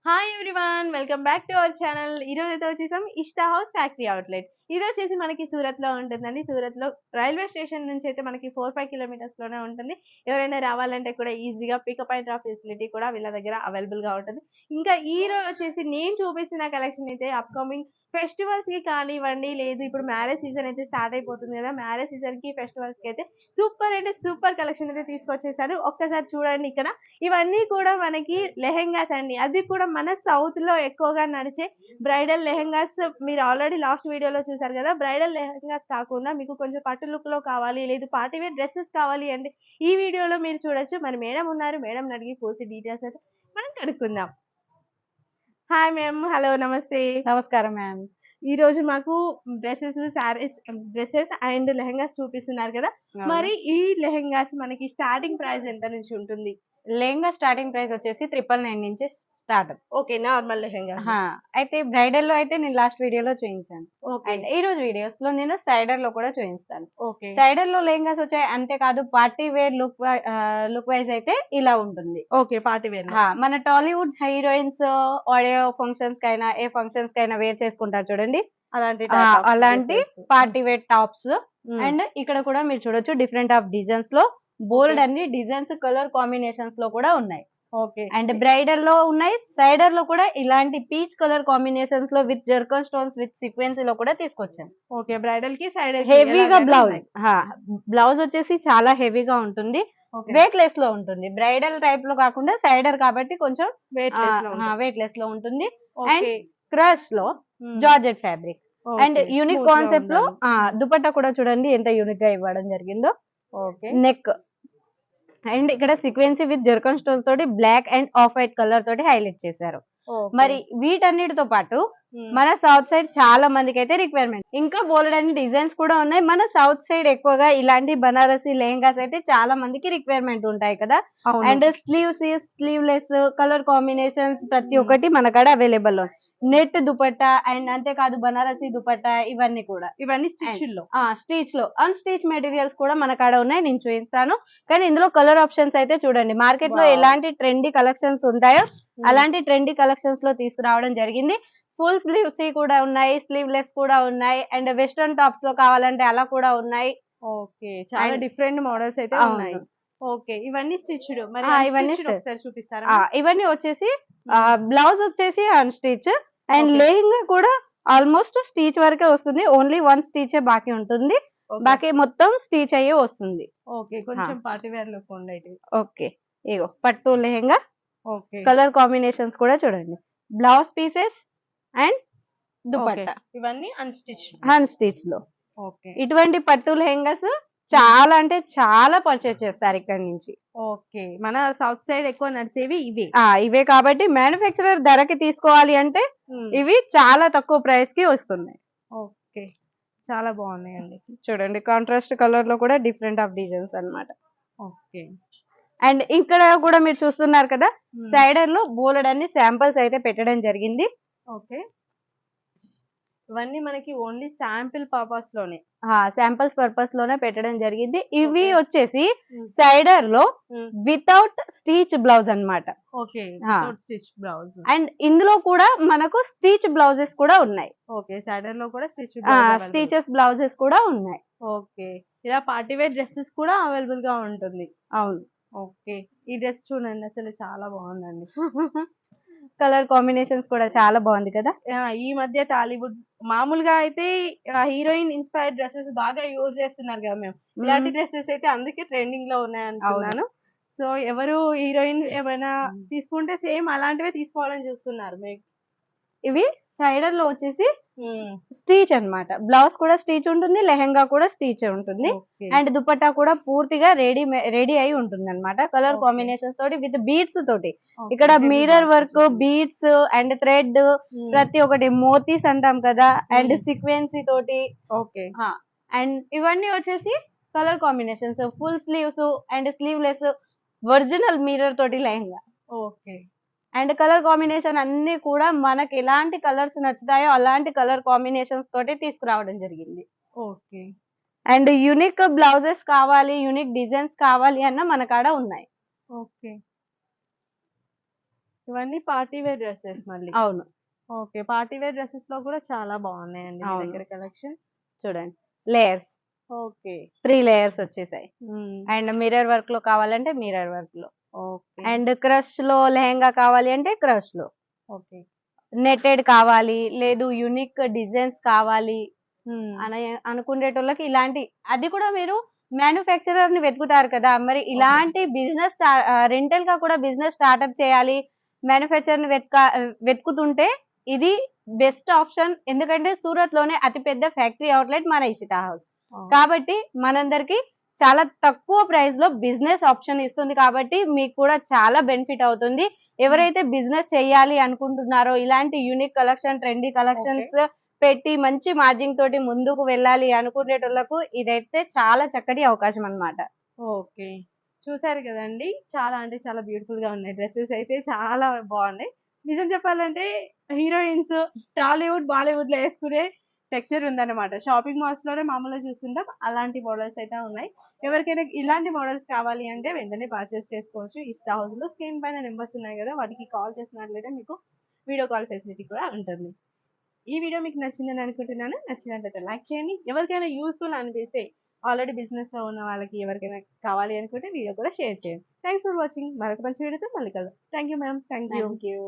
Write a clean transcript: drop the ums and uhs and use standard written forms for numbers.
Hi everyone welcome back to our channel. ఈ రోజు అయితే వచ్చేసాం ఇష్టా హౌస్ ఫ్యాక్టరీ అవుట్లెట్. ఇది వచ్చేసి మనకి సూరత్ లో ఉంటుందండి. సూరత్ లో రైల్వే స్టేషన్ నుంచి అయితే మనకి 4-5 కిలోమీటర్స్ లోనే ఉంటుంది. ఎవరైనా రావాలంటే కూడా ఈజీగా పికప్ అండ్ డ్రాప్ ఫెసిలిటీ కూడా వీళ్ళ దగ్గర అవైలబుల్ గా ఉంటుంది. ఇంకా ఈ రోజు వచ్చేసి నేను చూపిస్తున్న కలెక్షన్ అయితే అప్కమింగ్ ఫెస్టివల్స్ కి కానివ్వండి, లేదు ఇప్పుడు మ్యారేజ్ సీజన్ అయితే స్టార్ట్ అయిపోతుంది కదా, మ్యారేజ్ సీజన్ కి ఫెస్టివల్స్ కి అయితే సూపర్ అంటే సూపర్ కలెక్షన్ అయితే తీసుకొచ్చేసారు. ఒక్కసారి చూడండి ఇక్కడ ఇవన్నీ కూడా మనకి లెహెంగాస్ అండి. అది కూడా మన సౌత్ లో ఎక్కువగా నడిచే బ్రైడల్ లెహెంగాస్. మీరు ఆల్రెడీ లాస్ట్ వీడియోలో చూసారు కదా. బ్రైడల్ లెహెంగాస్ కాకుండా మీకు కొంచెం పట్టు లుక్ లో కావాలి, లేదు పార్టీ వేర్ డ్రెస్సెస్ కావాలి అంటే ఈ వీడియోలో మీరు చూడొచ్చు. మరి మేడం ఉన్నారు, మేడం అడిగి పూర్తి డీటెయిల్స్ అయితే మనం కనుక్కుందాం. హాయ్ మ్యామ్, హలో, నమస్తే. నమస్కారం మ్యామ్. ఈ రోజు మాకు డ్రెస్సెస్ అండ్ లెహెంగాస్ చూపిస్తున్నారు కదా. మరి ఈ లెహెంగాస్ మనకి స్టార్టింగ్ ప్రైస్ ఎంత నుంచి ఉంటుంది? లెహంగా స్టార్టింగ్ ప్రైస్ వచ్చేసి 999 నుంచి స్టార్ట్. Okay, normal lehenga. అయితే బ్రైడల్ లో అయితే నేను లాస్ట్ వీడియోలో చూపించాను. ఓకే, అండ్ ఈ రోజు వీడియోస్ లో నేను సైడర్ లో కూడా చూపిస్తాను. ఓకే, సైడర్ లో లెహంగాస్ వచ్చాయి. అంతేకాదు పార్టీ వేర్ లుక్ వైజ్ అయితే ఇలా ఉంటుంది. Okay, party wear. మన టాలీవుడ్ హీరోయిన్స్ ఆడియో ఫంక్షన్స్ కైనా ఏ ఫంక్షన్స్ కైనా వేర్ చేసుకుంటారు చూడండి. అలాంటి అలాంటి పార్టీ వేర్ టాప్స్. అండ్ ఇక్కడ కూడా మీరు చూడొచ్చు డిఫరెంట్ ఆఫ్ డిజైన్స్ లో బోల్డ్ అన్ని డిజైన్స్ కలర్ కాంబినేషన్స్ లో కూడా ఉన్నాయి. ఓకే, అండ్ బ్రైడల్ లో ఉన్నాయి. సైడర్ లో కూడా ఇలాంటి పీచ్ కలర్ కాంబినేషన్స్ లో విత్ జర్కన్ స్టోన్స్ విత్ సీక్వెన్సీ లో కూడా తీసుకొచ్చాను. ఓకే, బ్రైడల్ కి సైడ్ హెవీగా బ్లౌజ్ వచ్చేసి చాలా హెవీగా ఉంటుంది. వెయిట్ లెస్ లో ఉంటుంది. బ్రైడల్ టైప్ లో కాకుండా సైడర్ కాబట్టి కొంచెం వెయిట్ లెస్ లో ఉంటుంది. అండ్ క్రష్ లో georgette fabric and unique concept లో దుపట్టా కూడా చూడండి ఎంత యూనిక్ గా ఇవ్వడం జరిగిందో. నెక్ అండ్ ఇక్కడ సీక్వెన్సీ విత్ జర్కన్ స్టోన్స్ తోటి black and off white colour తోటి హైలైట్ చేశారు. మరి వీటన్నిటితో పాటు మన సౌత్ సైడ్ చాలా మందికి అయితే రిక్వైర్మెంట్ ఇంకా బోల్డ్ అన్ని డిజైన్స్ కూడా ఉన్నాయి. మన సౌత్ సైడ్ ఎక్కువగా ఇలాంటి బనారసి లెహంగాస్ అయితే చాలా మందికి రిక్వైర్మెంట్ ఉంటాయి కదా. And sleeves sleeveless colour combinations ప్రతి ఒక్కటి మన కాడ అవైలబుల్ ఉంది. నెట్ దుపట్టా అండ్ అంతేకాదు బనారసి దుపట్టా ఇవన్నీ స్టిచ్ లో అన్ స్టిచ్ మెటీరియల్స్ కూడా మన కాడ ఉన్నాయి. నేను చూపిస్తాను. కానీ ఇందులో కలర్ ఆప్షన్స్ అయితే చూడండి, మార్కెట్ లో ఎలాంటి ట్రెండీ కలెక్షన్స్ ఉంటాయో అలాంటి ట్రెండీ కలెక్షన్స్ లో తీసుకురావడం జరిగింది. ఫుల్ స్లీవ్స్ కూడా ఉన్నాయి, స్లీవ్ లెస్ కూడా ఉన్నాయి. అండ్ వెస్ట్రన్ టాప్స్ లో కావాలంటే అలా కూడా ఉన్నాయి. ఓకే, చాలా డిఫరెంట్ మోడల్స్ అయితే ఉన్నాయి. ఓకే, ఇవన్నీ స్టిచ్డ్. మరి ఇవన్నీ చూపిస్తారా? ఇవన్నీ వచ్చేసి బ్లౌజ్ వచ్చేసి అన్ స్టిచ్ అండ్ లెహంగా కూడా ఆల్మోస్ట్ స్టిచ్ వరకే వస్తుంది. ఓన్లీ వన్ స్టిచ్ బాకీ ఉంటుంది. బాకీ మొత్తం స్టిచ్ అయ్యే వస్తుంది. ఓకే, కొంచెం పార్టీ వేర్ లుక్ ఉండేది. ఓకే, ఇగో పట్టు లెహంగా. కలర్ కాంబినేషన్స్ కూడా చూడండి. బ్లౌజ్ పీసెస్ అండ్ దుపట్టా ఇవన్నీ అన్స్టిచ్ లో. ఇటువంటి పట్టు లెహంగాస్ చాలా అంటే చాలా పర్చేస్ చేస్తారు ఇక్కడ నుంచి. ఓకే, మన సౌత్ సైడ్ ఎక్కువ నడిచేవి ఇవే కాబట్టి మ్యానుఫ్యాక్చరర్ ధరకి తీసుకోవాలి అంటే ఇవి చాలా తక్కువ ప్రైస్ కి వస్తున్నాయి. ఓకే, చాలా బాగున్నాయండి. చూడండి కాంట్రాస్ట్ కలర్ లో కూడా డిఫరెంట్ ఆఫ్ డిజైన్స్ అన్నమాట. ఓకే, అండ్ ఇక్కడ కూడా మీరు చూస్తున్నారు కదా, సైడర్ లో బోలెడ్ అన్ని శాంపిల్స్ అయితే పెట్టడం జరిగింది. ఓకే, ఇవన్నీ మనకి ఓన్లీ శాంపిల్ పర్పస్ లోనే శాంపిల్స్ పర్పస్ లోనే పెట్టడం జరిగింది. ఇవి వచ్చేసి సైడర్ లో వితౌట్ స్టిచ్ బ్లౌజ్ అన్నమాట. Okay, stitch blouse. అండ్ ఇందులో కూడా మనకు స్టిచ్ బ్లౌజెస్ కూడా ఉన్నాయి. ఓకే, సైడర్ లో కూడా స్టిచెస్ బ్లౌజెస్ కూడా ఉన్నాయి. ఓకే, ఇలా పార్టీ వేర్ డ్రెస్సెస్ కూడా అవైలబుల్ గా ఉంటుంది. అవును. ఓకే, ఈ డ్రెస్ చూడండి అసలు చాలా బాగుందండి. కలర్ కాంబినేషన్స్ కూడా చాలా బాగుంది కదా. ఈ మధ్య టాలీవుడ్ మామూలుగా అయితే హీరోయిన్ ఇన్స్పైర్డ్ డ్రెస్సెస్ బాగా యూజ్ చేస్తున్నారు కదా మేము. ఇలాంటి డ్రెస్సెస్ అయితే అందుకే ట్రెండింగ్ లో ఉన్నాయి అనుకున్నాను. సో ఎవరు హీరోయిన్ ఏమైనా తీసుకుంటే సేమ్ అలాంటివే తీసుకోవాలని చూస్తున్నారు. ఇవి సైడర్ లో వచ్చేసి స్టిచ్ అన్నమాట. బ్లౌజ్ కూడా స్టిచ్ ఉంటుంది, లెహంగా కూడా స్టిచ్ ఉంటుంది. అండ్ దుపట్టా కూడా పూర్తిగా రెడీ అయి ఉంటుంది అన్నమాట. కలర్ కాంబినేషన్స్ తోటి విత్ బీడ్స్ తోటి. ఇక్కడ mirror work, beads and thread ప్రతి ఒక్కటి మోతీస్ అంటాం కదా, అండ్ సీక్వెన్సీ తోటి. ఓకే, అండ్ ఇవన్నీ వచ్చేసి colour combinations full sleeves and sleeveless original mirror తోటి lehenga. Okay, and colour combination అన్ని కూడా మనకి ఎలాంటి కలర్స్ నచ్చుతాయో అలాంటి కలర్ కాంబినేషన్స్ తోటి తీసుకురావడం జరిగింది. ఓకే, అండ్ యూనిక్ బ్లౌజెస్ కావాలి, యూనిక్ డిజైన్స్ కావాలి అన్న మన కాడ ఉన్నాయి. ఓకే, ఇవన్నీ పార్టీ వేర్ డ్రెస్సెస్ మళ్ళీ. అవును. ఓకే. పార్టీ వేర్ డ్రెసెస్ లో కూడా చాలా బాగున్నాయండి మీ అవును. దగ్గర కలెక్షన్. చూడండి లేయర్స్ ఓకే. 3 లేయర్స్ వచ్చేసాయి. హ్మ్. అండ్ మిర్రర్ వర్క్ లో కావాలంటే మిర్రర్ వర్క్ లో, ఓకే. అండ్ క్రష్ లో లెహంగా కావాలి అంటే క్రష్ లో, ఓకే. నెట్టెడ్ కావాలి, లేదు యూనిక్ డిజైన్స్ కావాలి హ్మ్. అని అనుకునేటోళ్ళకి ఇలాంటి, అది కూడా మీరు మ్యానుఫ్యాక్చరర్ ని వెతుకుతారు కదా, మరి ఇలాంటి బిజినెస్ రెంటల్ గా కూడా బిజినెస్ స్టార్ట్అప్ చేయాలి, మ్యానుఫ్యాక్చర్ ని వెతుకుతుంటే ఇది బెస్ట్ ఆప్షన్. ఎందుకంటే సూరత్ లోనే అతిపెద్ద ఫ్యాక్టరీ అవుట్లెట్ మన ఇషితా హౌస్. కాబట్టి మనందరికి చాలా తక్కువ ప్రైస్ లో బిజినెస్ ఆప్షన్ ఇస్తుంది, కాబట్టి మీకు కూడా చాలా బెనిఫిట్ అవుతుంది. ఎవరైతే బిజినెస్ చేయాలి అనుకుంటున్నారో, ఇలాంటి యూనిక్ కలెక్షన్, ట్రెండీ కలెక్షన్స్ పెట్టి మంచి మార్జిన్ తోటి ముందుకు వెళ్ళాలి అనుకునేటోళ్లకు ఇదైతే చాలా చక్కటి అవకాశం అన్నమాట. ఓకే. చూసారు కదండీ! చాలా అంటే చాలా బ్యూటిఫుల్‌గా ఉన్నాయి. డ్రెసెస్ అయితే చాలా బాగున్నాయి. నిజం చెప్పాలంటే హీరోయిన్స్ టాలీవుడ్, బాలీవుడ్‌లో యేసుకునే టెక్స్చర్ ఉందన్నమాట. షాపింగ్ మాల్స్‌లోనే మామూలుగా చూస్తుంటాం. అలాంటి మోడల్స్ అయితే ఉన్నాయి. ఎవరికైనా ఇలాంటి మోడల్స్ కావాలి అంటే వెంటనే పర్చేస్ చేసుకోవచ్చు. ఇష్టా హౌస్‌లో స్క్రీన్ పైన నంబర్స్ ఉన్నాయి కదా! వాటికి కాల్ చేసినట్లయితే మీకు వీడియో కాల్ ఫెసిలిటీ కూడా ఉంటుంది. ఈ వీడియో మీకు నచ్చిందని అనుకుంటున్నాను. నచ్చినట్లయితే లైక్ చేయండి. ఎవరికైనా యూజ్‌ఫుల్ అనిపిస్తే ఆల్రెడీ బిజినెస్‌లో ఉన్న వాళ్ళకి ఎవరికైనా కావాలి అనుకుంటే వీడియో కూడా షేర్ చేయండి. Thanks for watching. మరొక మంచి వీడియోతో మళ్ళీ కలుద్దాం. Thank you ma'am. Thank you. Thank you.